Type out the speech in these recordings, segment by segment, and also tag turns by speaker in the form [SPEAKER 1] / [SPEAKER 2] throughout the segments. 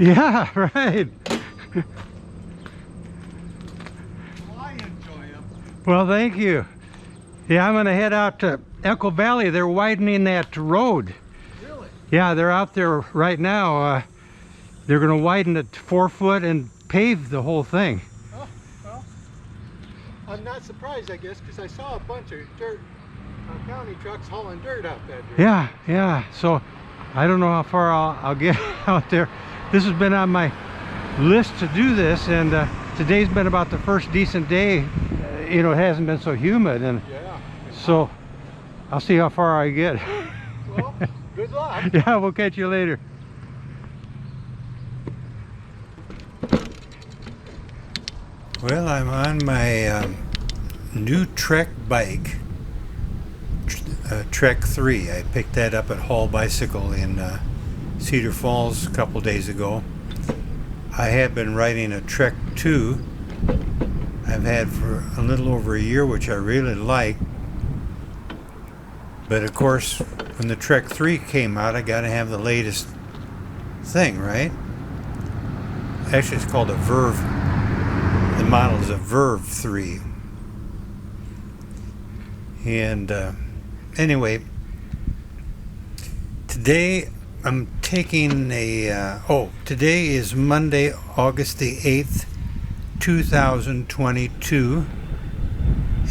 [SPEAKER 1] Yeah, right.
[SPEAKER 2] Well, I enjoy them.
[SPEAKER 1] Well, thank you. Yeah, I'm gonna head out to Echo Valley. They're widening that road.
[SPEAKER 2] Really?
[SPEAKER 1] Yeah, they're out there right now. They're gonna widen it 4 foot and pave the whole thing.
[SPEAKER 2] Oh, well, I'm not surprised, I guess, because I saw a bunch of dirt, county trucks hauling dirt out that direction.
[SPEAKER 1] Yeah, yeah. So I don't know how far I'll get out there. This has been on my list to do this, and today's been about the first decent day. You know, it hasn't been so humid, and
[SPEAKER 2] Yeah.
[SPEAKER 1] so I'll see how far I get.
[SPEAKER 2] Well, good luck.
[SPEAKER 1] Yeah, we'll catch you later. Well, I'm on my new Trek bike, Trek 3. I picked that up at Hall Bicycle in Cedar Falls a couple days ago. I have been riding a Trek 2 I've had for a little over a year, which I really like. But of course, when the Trek 3 came out, I got to have the latest thing, right? Actually, it's called a Verve. The model is a Verve 3. And anyway, today I'm taking a, today is Monday, August the 8th, 2022.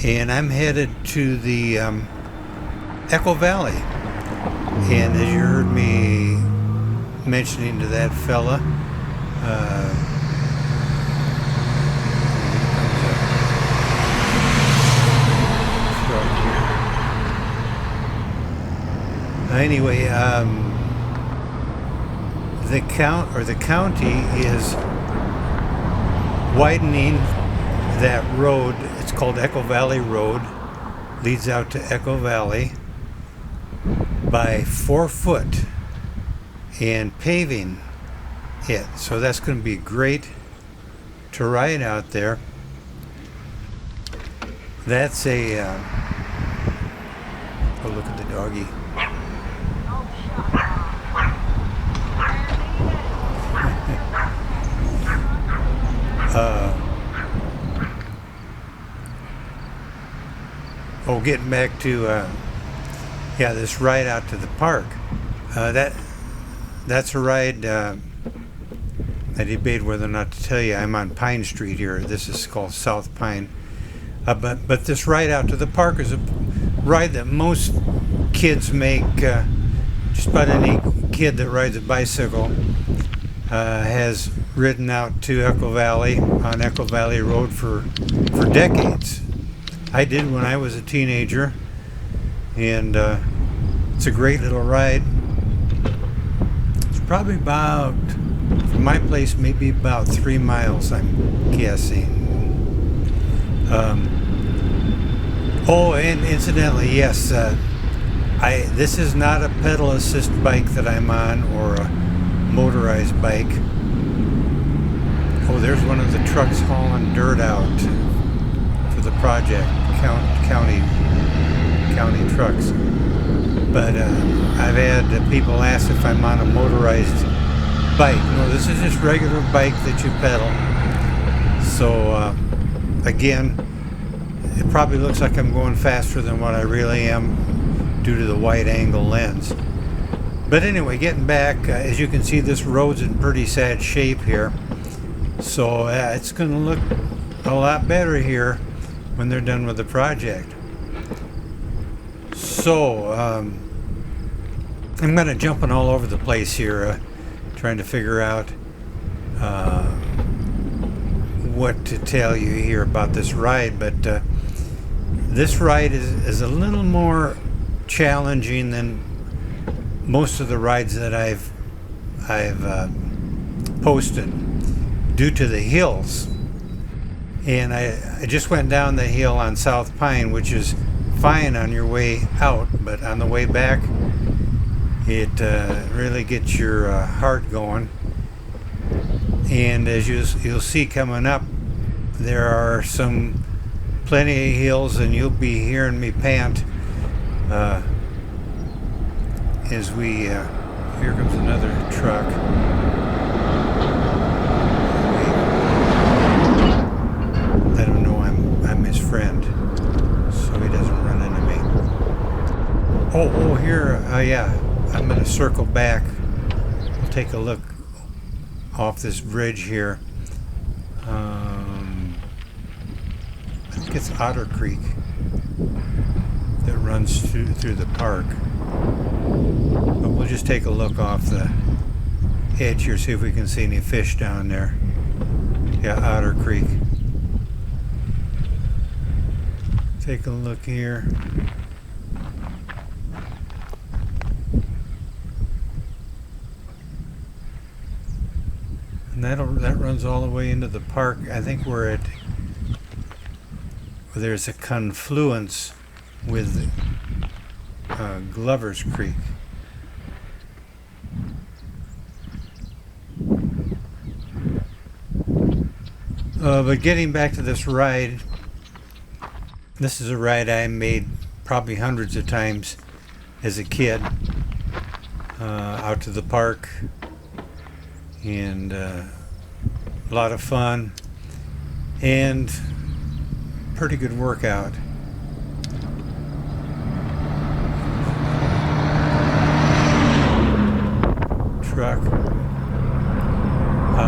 [SPEAKER 1] And I'm headed to the Echo Valley. And as you heard me mentioning to that fella, anyway, the county is widening that road. It's called Echo Valley Road. Leads out to Echo Valley by 4 foot and paving it. So that's going to be great to ride out there. That's a oh, look at the doggy. Getting back to yeah, this ride out to the park. That's a ride. I debate whether or not to tell you. I'm on Pine Street here. This is called South Pine. But this ride out to the park is a ride that most kids make. Just about any kid that rides a bicycle has ridden out to Echo Valley on Echo Valley Road for decades. I did when I was a teenager, and it's a great little ride. It's probably about, from my place, maybe about 3 miles, I'm guessing. Oh, and incidentally, yes, this is not a pedal assist bike that I'm on, or a motorized bike. Oh, there's one of the trucks hauling dirt out for the project, county trucks. But I've had people ask if I'm on a motorized bike. No, this is just regular bike that you pedal. So again, it probably looks like I'm going faster than what I really am due to the wide angle lens. But anyway, getting back, as you can see, this road's in pretty sad shape here. So it's going to look a lot better here when they're done with the project. So I'm kind of jumping all over the place here, trying to figure out what to tell you here about this ride. But this ride is a little more challenging than most of the rides that I've posted due to the hills. And I just went down the hill on South Pine, which is fine on your way out, but on the way back it really gets your heart going. And as you'll see coming up, there are plenty of hills, and you'll be hearing me pant as we here comes another truck. Oh, here, yeah, I'm going to circle back. We'll take a look off this bridge here. I think it's Otter Creek that runs through the park. But we'll just take a look off the edge here, see if we can see any fish down there. Yeah, Otter Creek. Take a look here. And that runs all the way into the park. I think there's a confluence with Glover's Creek. But getting back to this ride, this is a ride I made probably hundreds of times as a kid, out to the park, and a lot of fun and pretty good workout. Truck.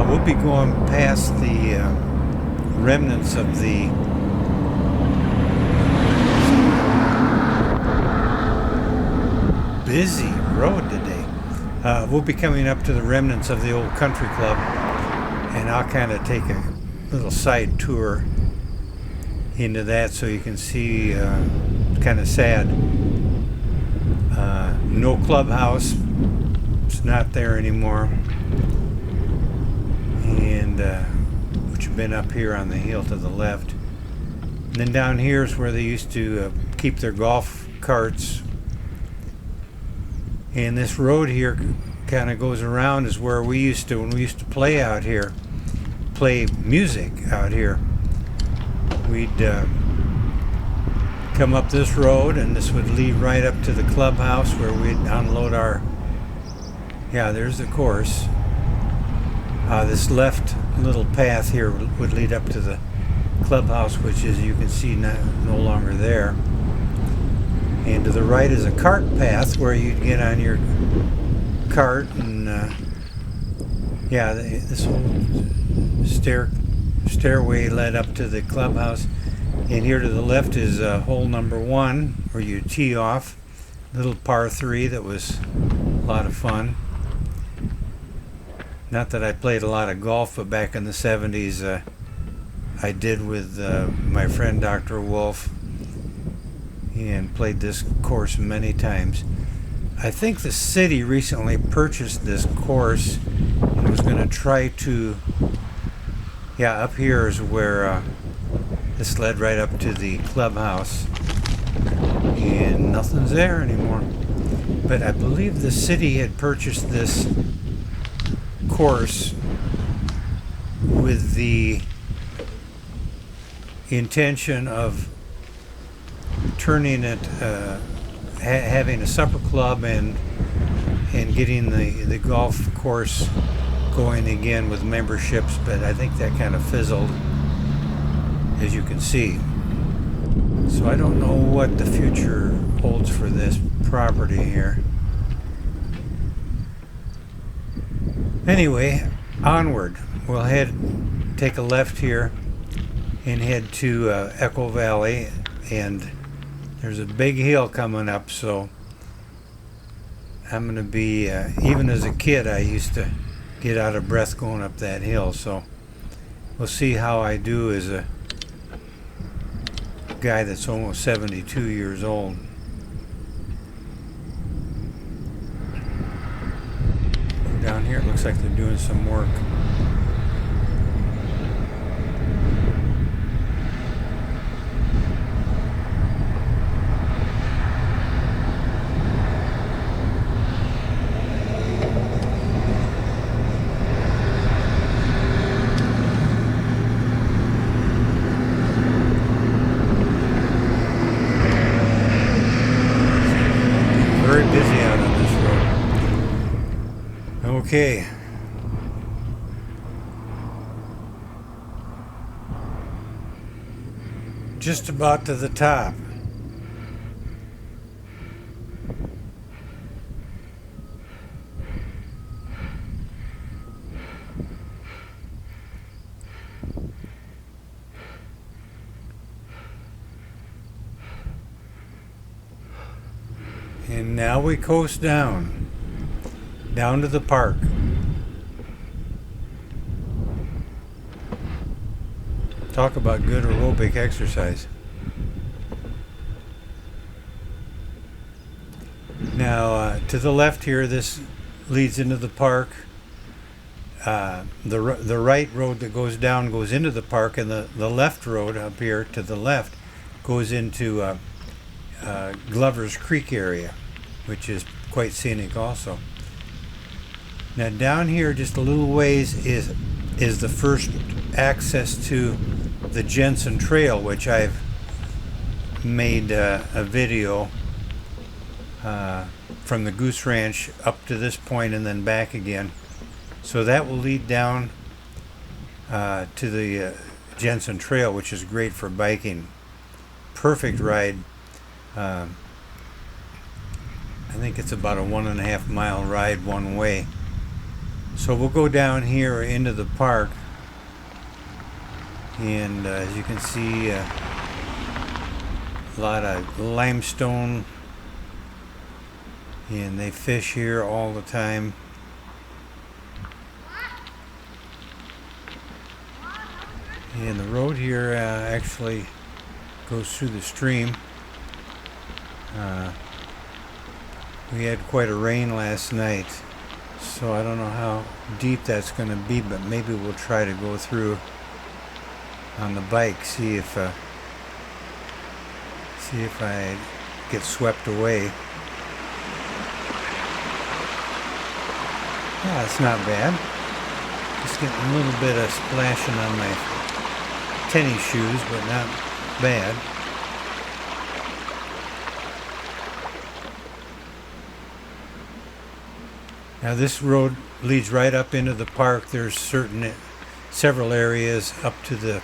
[SPEAKER 1] We'll be going past the remnants of the busy road today. We'll be coming up to the remnants of the old country club, and I'll kind of take a little side tour into that so you can see. Kind of sad. No clubhouse. It's not there anymore. And which have been up here on the hill to the left. And then down here is where they used to keep their golf carts. And this road here kind of goes around is where when we used to play out here, play music out here. We'd come up this road, and this would lead right up to the clubhouse where we'd unload our, there's the course. This left little path here would lead up to the clubhouse, which is, you can see, no longer there. And to the right is a cart path where you'd get on your cart, and this whole stairway led up to the clubhouse. And here to the left is hole number 1, where you tee off. Little par 3 that was a lot of fun. Not that I played a lot of golf, but back in the 70s I did with my friend Dr. Wolf, and played this course many times. I think the city recently purchased this course and was going to try to, up here is where this led right up to the clubhouse, and nothing's there anymore. But I believe the city had purchased this course with the intention of turning it, having a supper club and getting the golf course going again with memberships, but I think that kind of fizzled, as you can see. So I don't know what the future holds for this property here. Anyway, onward. We'll take a left here and head to Echo Valley, and there's a big hill coming up, so I'm going to be, even as a kid, I used to get out of breath going up that hill, so we'll see how I do as a guy that's almost 72 years old. Down here it looks like they're doing some work. Very busy out on this road. Okay. Just about to the top. And now we coast down to the park. Talk about good aerobic exercise. Now, to the left here, this leads into the park. The right road that goes down goes into the park, and the left road up here to the left goes into Glover's Creek area, which is quite scenic also. Now down here just a little ways is the first access to the Jensen Trail, which I've made a video from the Goose Ranch up to this point and then back again. So that will lead down to the Jensen Trail, which is great for biking. Perfect ride. I think it's about a 1.5 mile ride one way. So we'll go down here into the park, and as you can see, a lot of limestone, and they fish here all the time. And the road here actually goes through the stream. We had quite a rain last night, so I don't know how deep that's going to be, but maybe we'll try to go through on the bike, see if I get swept away. Yeah, it's not bad. Just getting a little bit of splashing on my tennis shoes, but not bad. Now this road leads right up into the park. There's several areas up to the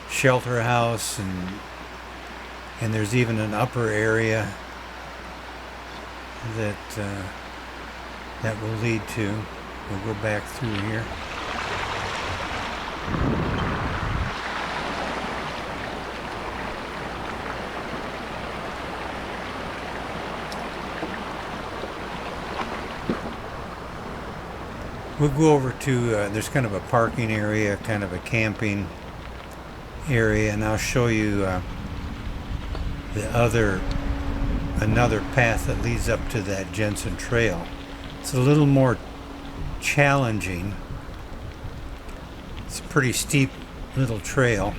[SPEAKER 1] shelter house, and there's even an upper area that will lead to. We'll go back through here. We'll go over to, there's kind of a parking area, kind of a camping area, and I'll show you another path that leads up to that Jensen Trail. It's a little more challenging. It's a pretty steep little trail.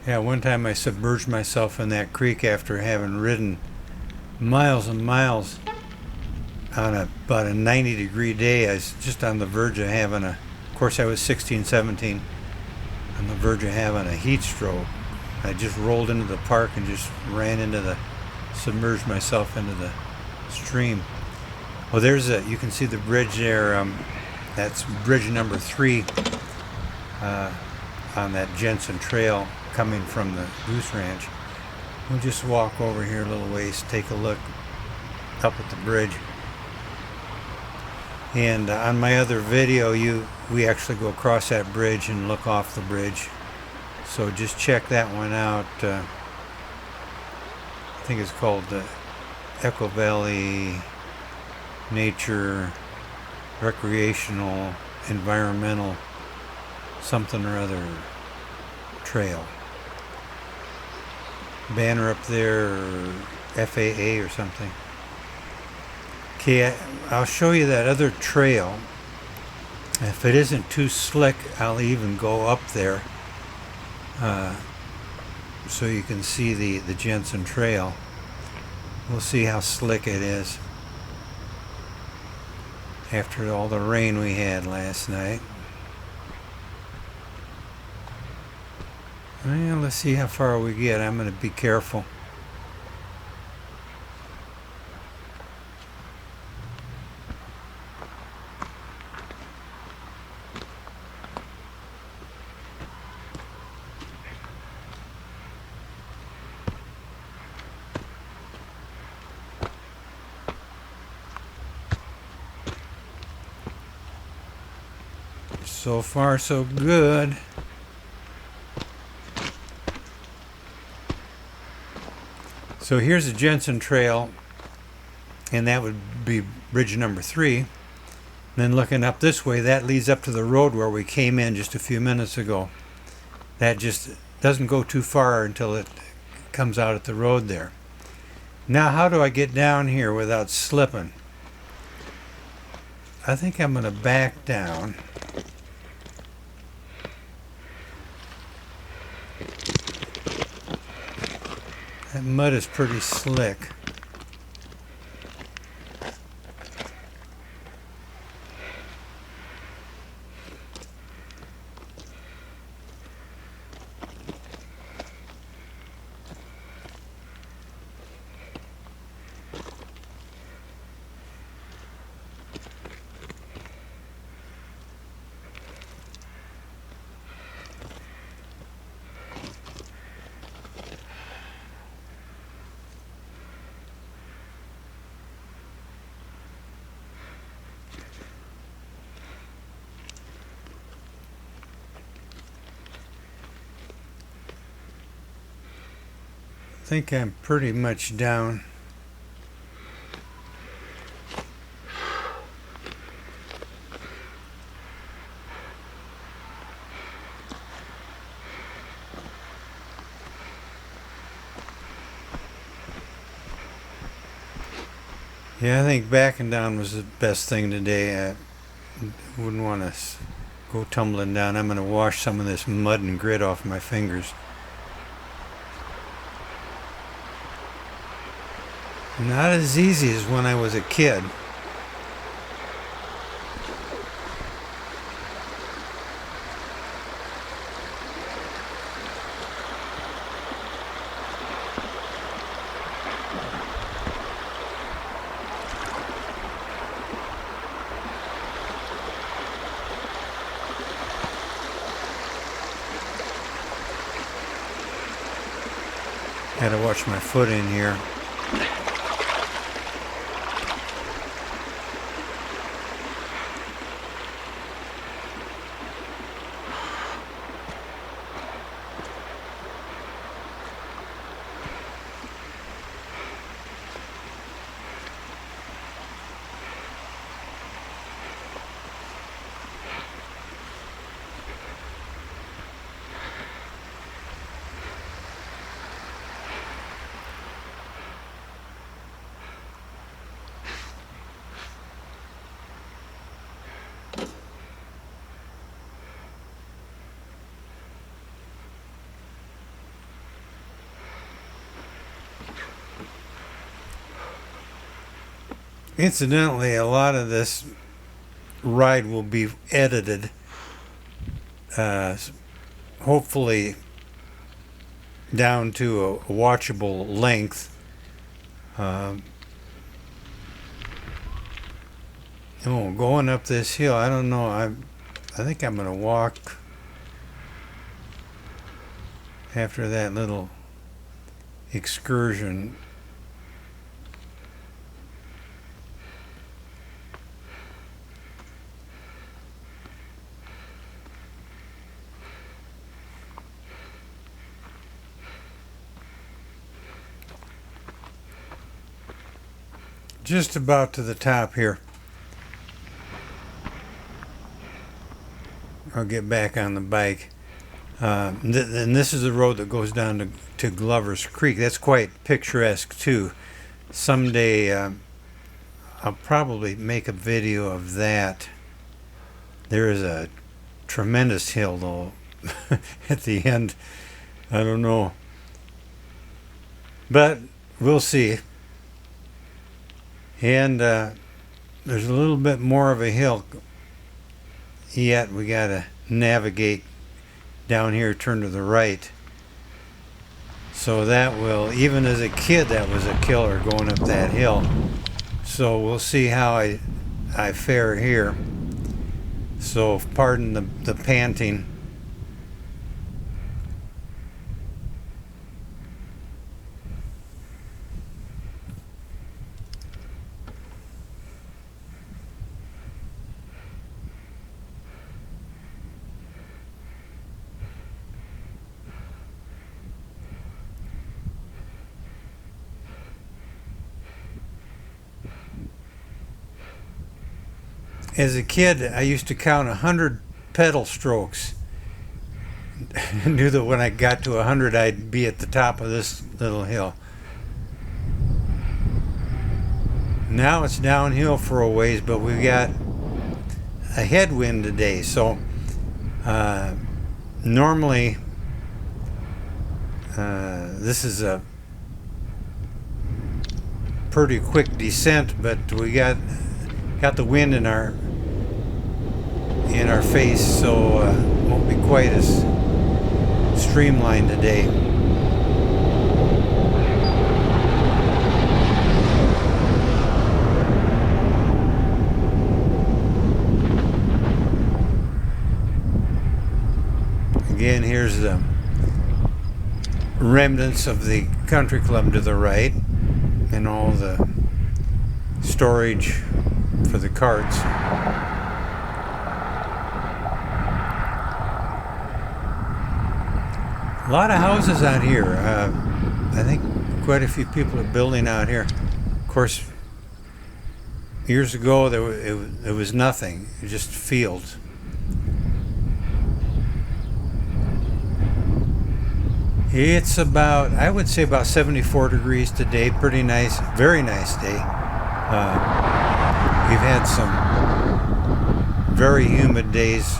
[SPEAKER 1] Yeah, one time I submerged myself in that creek after having ridden miles and miles on about a 90-degree day. I was just on the verge of having of course I was 16, 17, on the verge of having a heat stroke. I just rolled into the park and just submerged myself into the stream. Well, you can see the bridge there. That's bridge number 3 on that Jensen Trail coming from the Goose Ranch. We'll just walk over here a little ways, take a look up at the bridge. And on my other video, we actually go across that bridge and look off the bridge. So just check that one out. I think it's called the Echo Valley Nature Recreational Environmental something or other trail. Banner up there, or FAA or something. Okay, I'll show you that other trail. If it isn't too slick, I'll even go up there so you can see the Jensen Trail. We'll see how slick it is after all the rain we had last night. Well, let's see how far we get. I'm going to be careful. So far, so good. So here's the Jensen Trail, and that would be bridge number 3. Then looking up this way, that leads up to the road where we came in just a few minutes ago. That just doesn't go too far until it comes out at the road there. Now, how do I get down here without slipping? I think I'm going to back down. That mud is pretty slick. I think I'm pretty much down. Yeah, I think backing down was the best thing today. I wouldn't want to go tumbling down. I'm going to wash some of this mud and grit off my fingers. Not as easy as when I was a kid. Had to watch my foot in here. Incidentally, a lot of this ride will be edited, hopefully down to a watchable length. Going up this hill, I don't know. I think I'm going to walk after that little excursion. Just about to the top here. I'll get back on the bike. And this is the road that goes down to Glover's Creek. That's quite picturesque too. Someday I'll probably make a video of that. There is a tremendous hill though at the end. I don't know. But we'll see. And there's a little bit more of a hill yet. We got to navigate down here, turn to the right. So that will, even as a kid, that was a killer going up that hill. So we'll see how I fare here. So pardon the panting. As a kid, I used to count 100 pedal strokes. I knew that when I got to 100, I'd be at the top of this little hill. Now it's downhill for a ways, but we've got a headwind today, so normally this is a pretty quick descent, but we got the wind in our face, so won't be quite as streamlined today. Again, here's the remnants of the country club to the right and all the storage for the carts. A lot of houses out here. I think quite a few people are building out here. Of course, years ago it was nothing, just fields. It's about, I would say about 74 degrees today. Pretty nice, very nice day. We've had some very humid days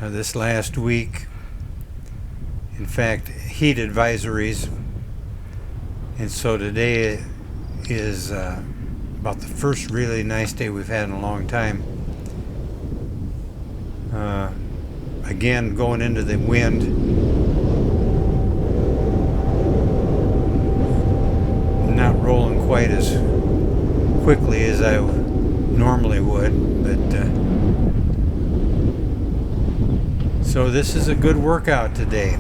[SPEAKER 1] this last week. In fact, heat advisories. And so today is about the first really nice day we've had in a long time. Again, going into the wind. Not rolling quite as quickly as I normally would, but so this is a good workout today.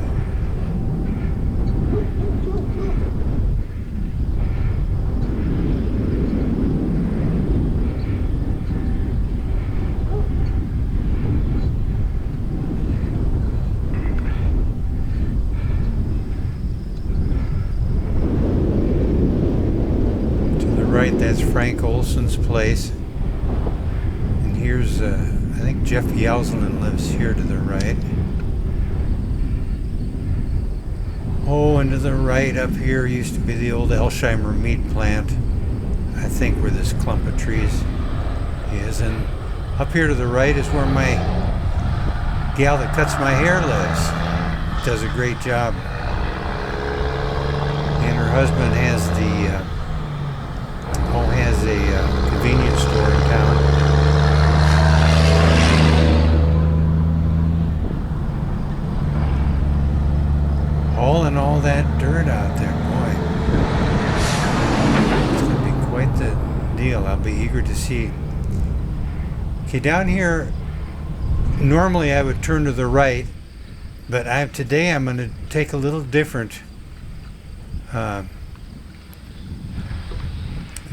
[SPEAKER 1] Right, that's Frank Olson's place, and here's I think Jeff Yauslin lives here to the right. Oh, and to the right up here used to be the old Elsheimer meat plant, I think, where this clump of trees is. And up here to the right is where my gal that cuts my hair lives. Does a great job. And her husband has a convenience store in town. All in all, that dirt out there, boy, it's going to be quite the deal. I'll be eager to see. Okay, down here, normally I would turn to the right, but today I'm going to take a little different.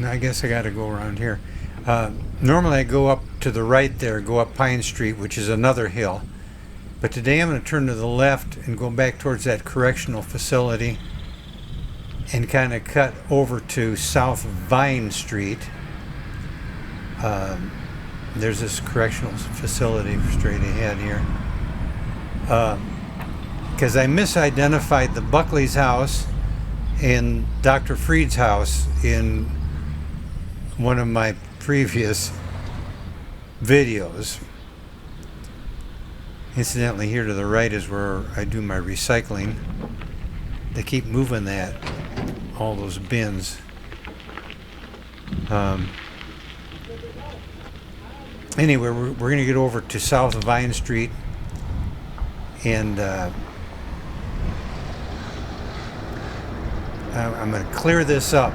[SPEAKER 1] I guess I got to go around here. Normally I go up to the right there, go up Pine Street, which is another hill. But today I'm going to turn to the left and go back towards that correctional facility and kind of cut over to South Vine Street. There's this correctional facility straight ahead here. Because I misidentified the Buckley's house and Dr. Freed's house in one of my previous videos. Incidentally, here to the right is where I do my recycling. They keep moving all those bins. Anyway, we're going to get over to South Vine Street, and I'm going to clear this up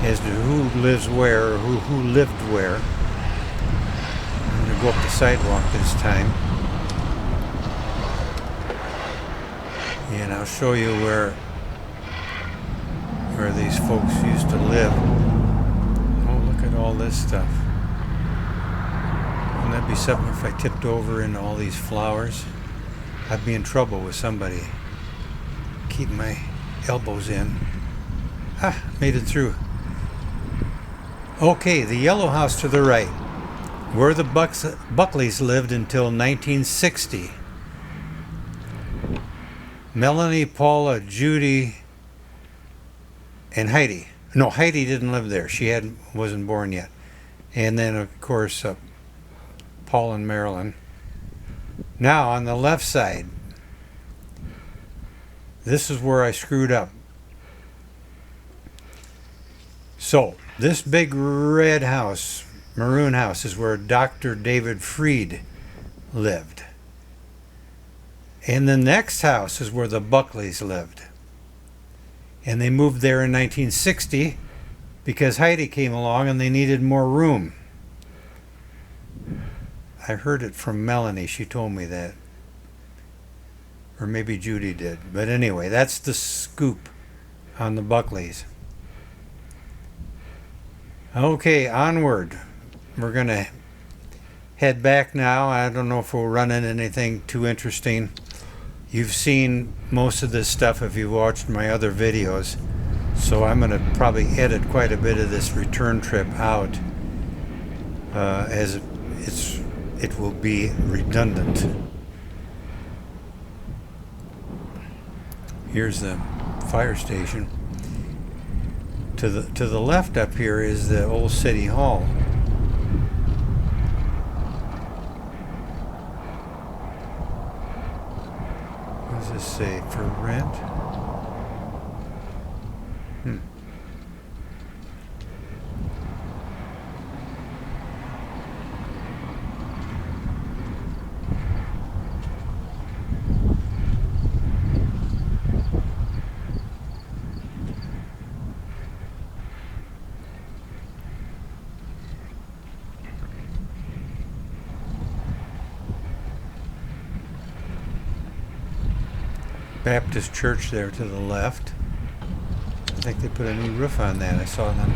[SPEAKER 1] as to who lives where, or who lived where. I'm going to go up the sidewalk this time, and I'll show you where these folks used to live. Oh, look at all this stuff. Wouldn't that be something if I tipped over into all these flowers? I'd be in trouble with somebody. Keep my elbows in. Made it through. Okay, the yellow house to the right. where the Buckleys lived until 1960. Melanie, Paula, Judy, and Heidi. No, Heidi didn't live there. She wasn't born yet. And then, of course, Paul and Marilyn. Now, on the left side, this is where I screwed up. So, this big red house, maroon house, is where Dr. David Freed lived. And the next house is where the Buckleys lived. And they moved there in 1960 because Heidi came along and they needed more room. I heard it from Melanie. She told me that. Or maybe Judy did. But anyway, that's the scoop on the Buckleys. Okay, onward. We're going to head back now. I don't know if we'll run into anything too interesting. You've seen most of this stuff if you've watched my other videos. So I'm going to probably edit quite a bit of this return trip out as it will be redundant. Here's the fire station. To the left up here is the old city hall. What does this say? For rent? Baptist church there to the left. I think they put a new roof on that. I saw them.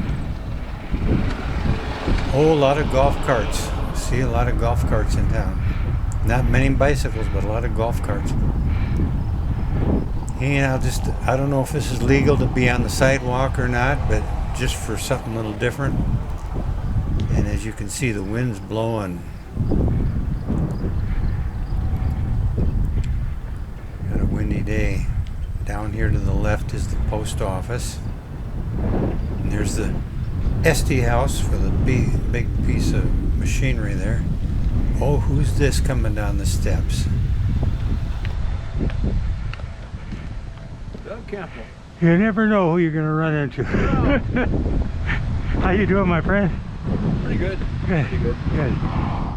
[SPEAKER 1] Oh, a lot of golf carts. See a lot of golf carts in town. Not many bicycles, but a lot of golf carts. And I don't know if this is legal to be on the sidewalk or not, but just for something a little different. And as you can see, the wind's blowing. Windy day. Down here to the left is the post office. And there's the SD house for the big piece of machinery there. Oh, who's this coming down the steps?
[SPEAKER 3] Doug Campbell.
[SPEAKER 2] You never know who you're going to run into. How you doing, my friend?
[SPEAKER 3] Pretty good.
[SPEAKER 2] Good.
[SPEAKER 3] Pretty good.
[SPEAKER 2] Good.